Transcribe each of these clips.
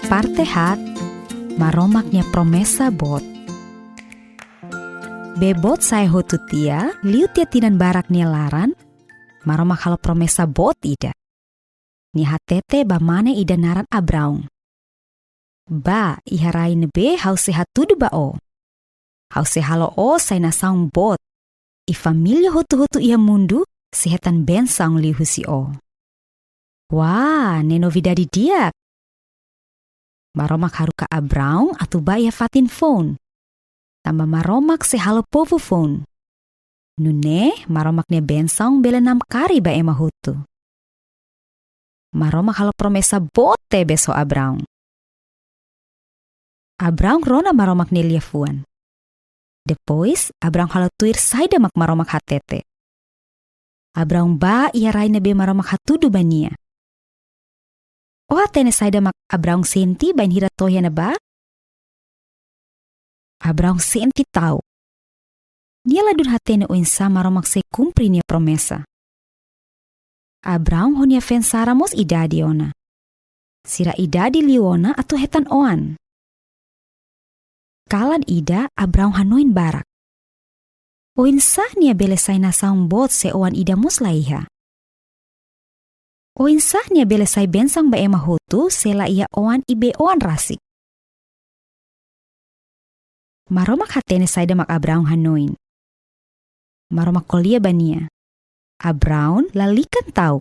parte hat, maromaknya promesa bot. Bebot saya hotu tia, liu tia tinan barak nia laran, maromak halo promesa bot ida. Ni hatete ba mane ida naran Abraung. Ba iharai nebe hause hatudu ba o. Hause halo o say nasaung bot. I familia hotu-hotu ia mundu, sehetan bensang liu husi o. Wah, neno vidadi diak. Maromak haru ka Abraung atu ba ia fatin phone. Tamba maromak se halo povu phone. Nune maromaknya bensang bela 6 kari ba ema hutu. Maromak halo promesa bote beso Abraung. Abraung rona maromak ne liafuan. Depois Abraung halo tuir saida mak maromak hatete. Abraung ba ia rai nebe maromak hatudu bania. O hatene saida mak Abraung senti bain hira toya na ba? Abraung senti tau. Nia ladun hatene oinsa maromak se kumpri nia promesa. Abraung honia fensaramos idadi ona. Sira idadi liona atau hetan oan. Kalan ida Abraung hanoin barak. Oinsa nia bele say nasaung bot se oan ida muslaiha. Oinsa nia bele say bensang ba ema hutu sela ia oan ibe oan rasik. Maromak hatene sayda mak Abraung hanoin. Maromak kolia bania. Abraung lalikan tau.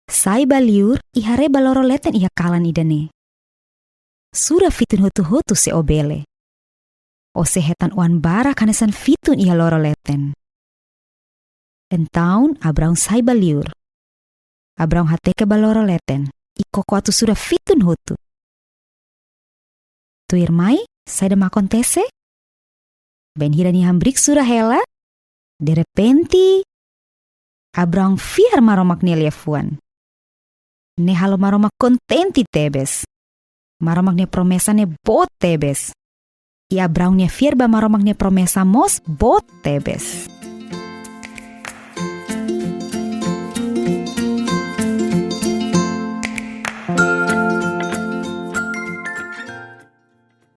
Say baliur ihare baloro leten iha kalan idane. Sura fitun hutu-hutu se obele. O sehetan oan bara kanesan fitun iha loro leten. Entaun Abraung say baliur. Abraung hateke baloro leten. Ikoko atu sura fitun hutu. Tuir mai sayda makon tese. Ben hira ni hambrik sura hela. De repenti Abraung fiar maromak ne liafuan. Ne halo maromak kontenti tebes. Maromak ne promesa ne bot tebes. I Abraung ne fiar ba maromak ne promesa mos bot tebes.